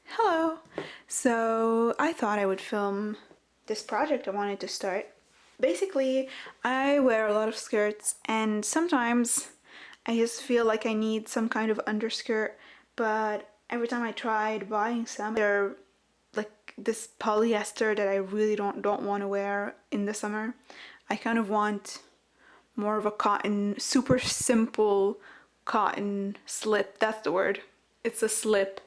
Hello! So I thought I would film this project I wanted to start. Basically, I wear a lot of skirts and sometimes I just feel like I need some kind of underskirt, but every time I tried buying some, they're like this polyester that I really don't want to wear in the summer. I kind of want more of a cotton, super simple cotton slip. That's the word. It's a slip.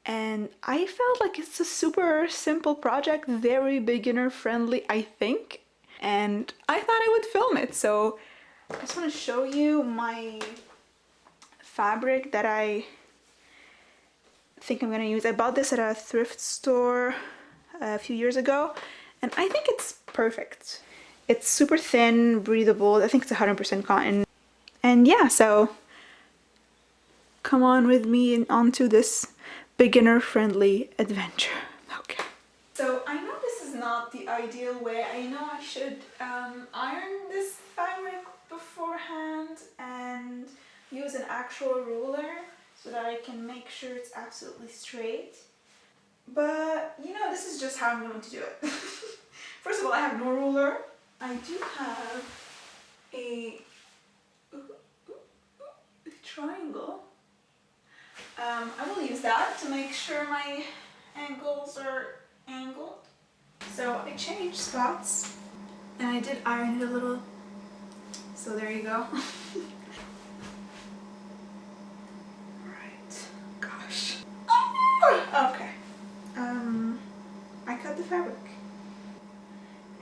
And I felt like it's a super simple project, very beginner friendly, I think. And I thought I would film it. So I just want to show you my fabric that I think I'm going to use. I bought this at a thrift store a few years ago, and I think it's perfect. It's super thin, breathable. I think it's 100% cotton. And yeah, so come on with me onto this beginner-friendly adventure. Okay. So I know this is not the ideal way. I know I should iron this fabric beforehand and use an actual ruler so that I can make sure it's absolutely straight. But you know, this is just how I'm going to do it. First of all, I have no ruler. I do have a triangle. I will use that to make sure my angles are angled. So I changed spots and I did iron it a little. So there you go. Right. Gosh. Okay. I cut the fabric.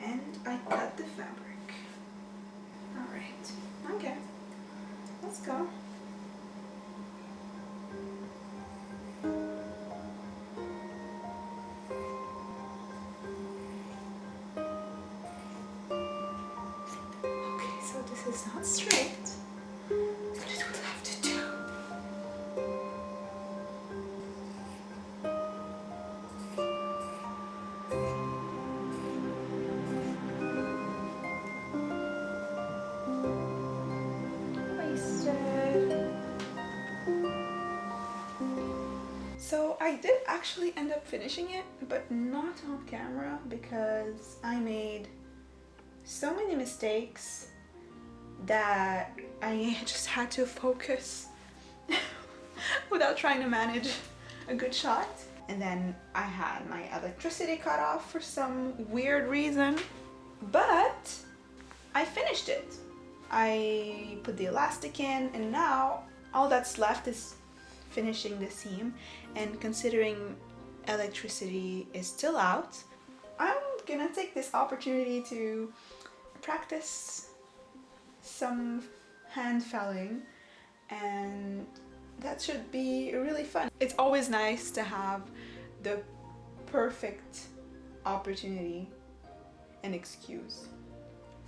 And I cut the fabric. Alright. Okay. Let's go. So this is not straight, but it will have to do. Wasted. So I did actually end up finishing it, but not on camera because I made so many mistakes that I just had to focus without trying to manage a good shot. And then I had my electricity cut off for some weird reason, but I finished it. I put the elastic in and now all that's left is finishing the seam, and considering electricity is still out, I'm gonna take this opportunity to practice some hand felling, and that should be really fun. It's always nice to have the perfect opportunity and excuse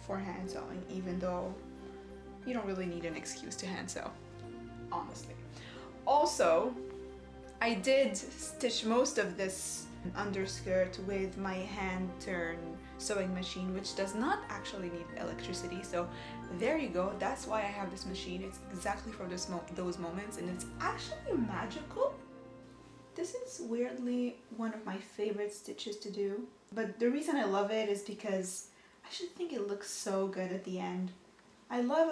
for hand sewing, even though you don't really need an excuse to hand sew, honestly. Also, I did stitch most of this underskirt with my hand turn sewing machine, which does not actually need electricity, so there you go. That's why I have this machine. It's exactly for those moments, and it's actually magical. This is weirdly one of my favorite stitches to do, but the reason I love it is because I just think it looks so good at the end. I love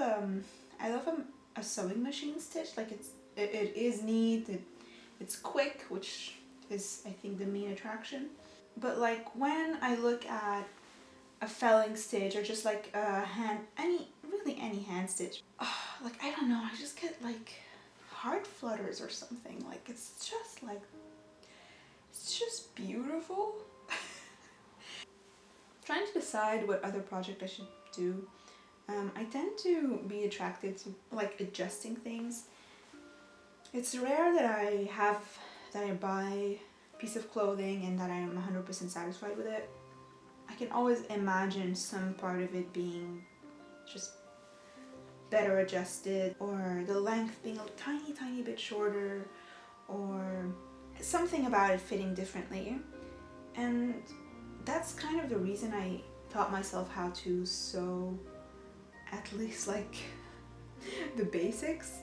a sewing machine stitch. Like it is neat. It's quick, which is I think the main attraction. But like when I look at a felling stitch or just like a any hand stitch, like I don't know, I just get like heart flutters or something. Like it's just beautiful. Trying to decide what other project I should do. I tend to be attracted to like adjusting things. It's rare that I buy a piece of clothing and that I'm 100% satisfied with it. I can always imagine some part of it being just better adjusted, or the length being a tiny bit shorter, or something about it fitting differently. And that's kind of the reason I taught myself how to sew at least like the basics.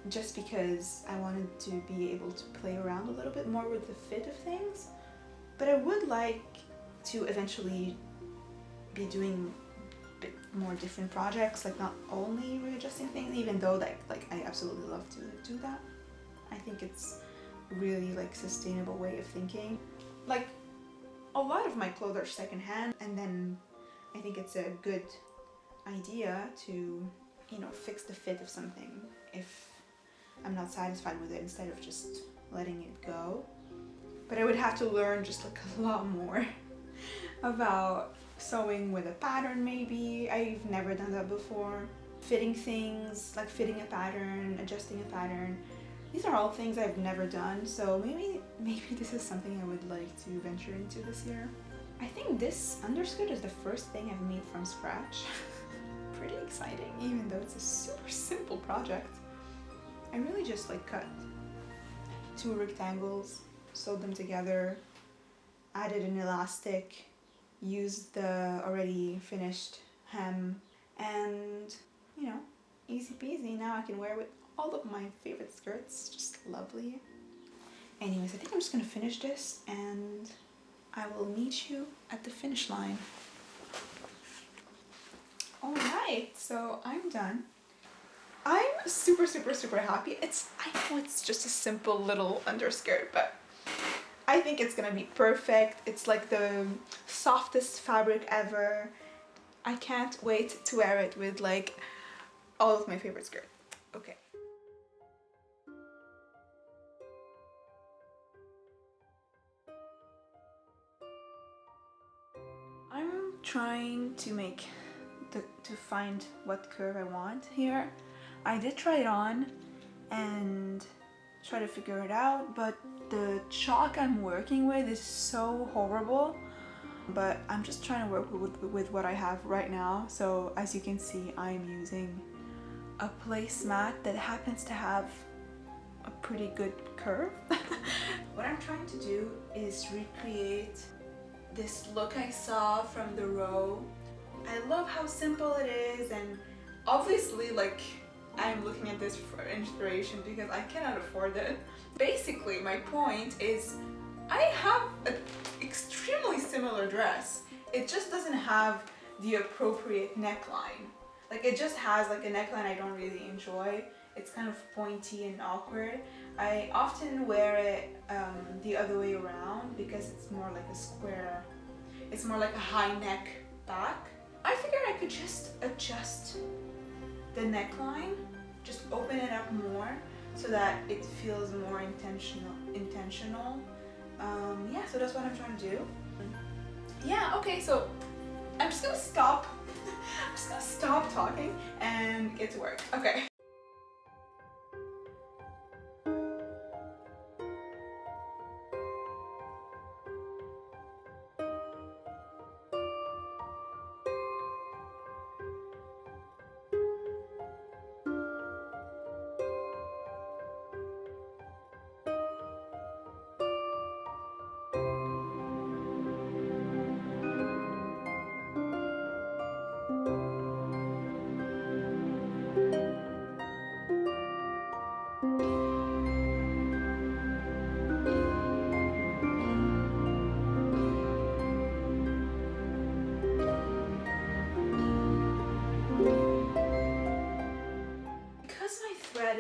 just because I wanted to be able to play around a little bit more with the fit of things. But I would like to eventually be doing a bit more different projects, like not only readjusting things, even though like I absolutely love to do that. I think it's really like sustainable way of thinking. Like a lot of my clothes are secondhand, and then I think it's a good idea to, you know, fix the fit of something if I'm not satisfied with it, instead of just letting it go. But I would have to learn just like a lot more about sewing with a pattern maybe. I've never done that before. Fitting things, like fitting a pattern, adjusting a pattern. These are all things I've never done, so maybe this is something I would like to venture into this year. I think this underskirt is the first thing I've made from scratch. Pretty exciting, even though it's a super simple project. I really just like cut 2 rectangles, sewed them together, added an elastic, used the already finished hem, and you know, easy peasy. Now I can wear it with all of my favorite skirts. Just lovely. Anyways, I think I'm just gonna finish this and I will meet you at the finish line. Alright, so I'm done. I'm super happy. I know it's just a simple little underskirt, but I think it's gonna be perfect. It's like the softest fabric ever. I can't wait to wear it with like all of my favorite skirts. Okay. I'm trying to find what curve I want here. I did try it on and try to figure it out, but the chalk I'm working with is so horrible. But I'm just trying to work with what I have right now. So as you can see, I'm using a placemat that happens to have a pretty good curve. What I'm trying to do is recreate this look I saw from the row. I love how simple it is, and obviously like I'm looking at this for inspiration because I cannot afford it. Basically, my point is I have an extremely similar dress. It just doesn't have the appropriate neckline. Like it just has like a neckline I don't really enjoy. It's kind of pointy and awkward. I often wear it the other way around because it's more like a square. It's more like a high neck back. I figured I could just adjust the neckline, just open it up more so that it feels more intentional. Yeah, so that's what I'm trying to do. Yeah, okay, so I'm just gonna stop. I'm just gonna stop talking and get to work. Okay.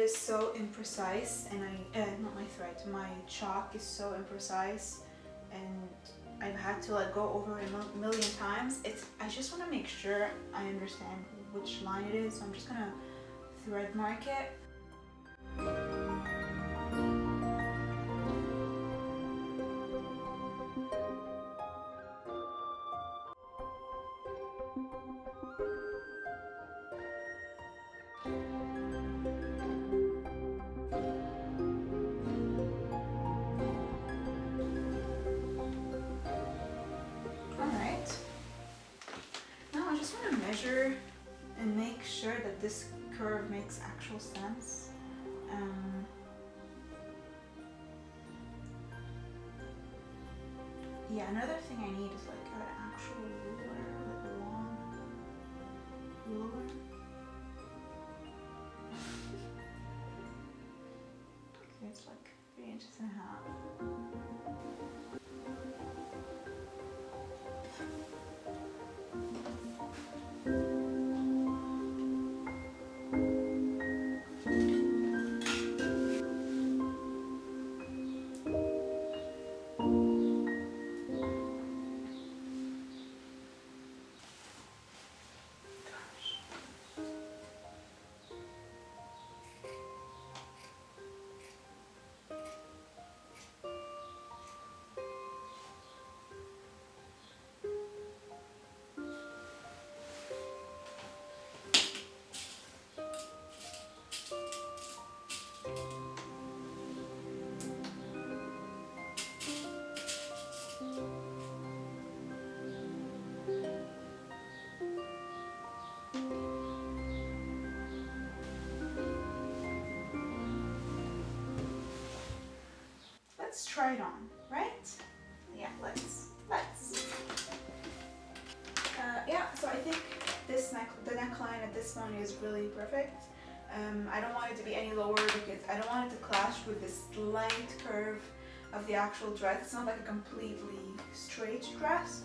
Is so imprecise, and not my thread, my chalk is so imprecise, and I've had to like go over it a million times. I just want to make sure I understand which line it is, so I'm just gonna thread mark it. Measure and make sure that this curve makes actual sense. Yeah, another thing I need is like an actual ruler, like a long ruler. inches and a half. Let's try it on, right? Yeah, let's. Yeah, so I think the neckline at this one is really perfect. I don't want it to be any lower because I don't want it to clash with the slight curve of the actual dress. It's not like a completely straight dress.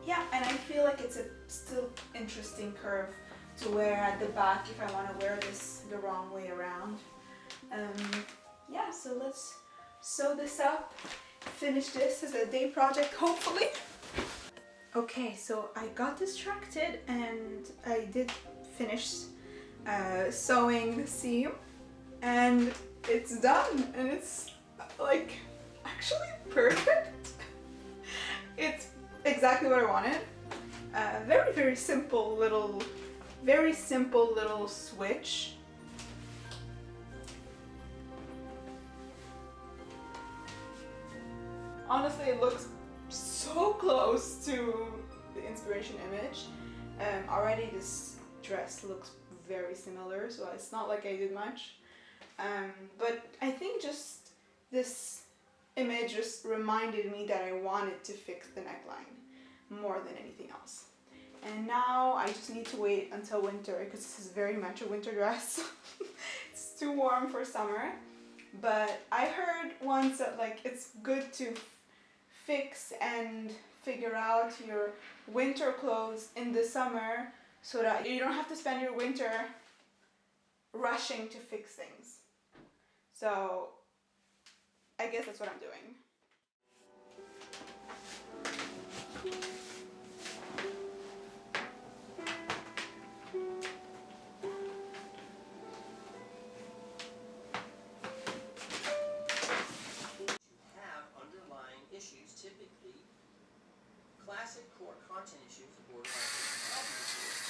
Yeah, and I feel like it's a still interesting curve to wear at the back if I want to wear this the wrong way around. Yeah, so let's sew this up, finish this as a day project, hopefully. Okay, so I got distracted and I did finish sewing the seam, and it's done, and it's like actually perfect. It's exactly what I wanted. Very simple little switch. Honestly, it looks so close to the inspiration image. Already this dress looks very similar, so it's not like I did much. But I think just this image just reminded me that I wanted to fix the neckline more than anything else. And now I just need to wait until winter because this is very much a winter dress. It's too warm for summer. But I heard once that like it's good to fix and figure out your winter clothes in the summer so that you don't have to spend your winter rushing to fix things. So I guess that's what I'm doing. Issues, typically classic core content issues of borderline personality disorder,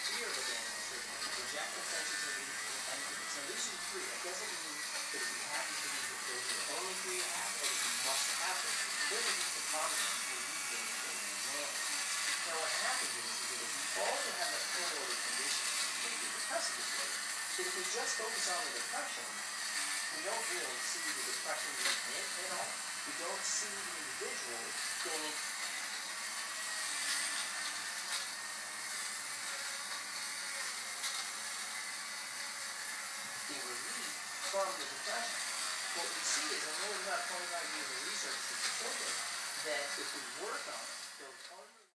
fear of abandonment, rejection sensitivity, and solution free. That doesn't mean that if you have these beliefs that those are only free to have, or that you must have them. Those are just the prominence where you think they man. Now what happens is that if you also have that comorbid condition, particularly depressive disorder, that if we just focus on the depression, we don't really see the depression being hit at all. We don't see the individual getting the relief from the depression. What we see is, and there's about 25 years of research to support it, that if we work on it, those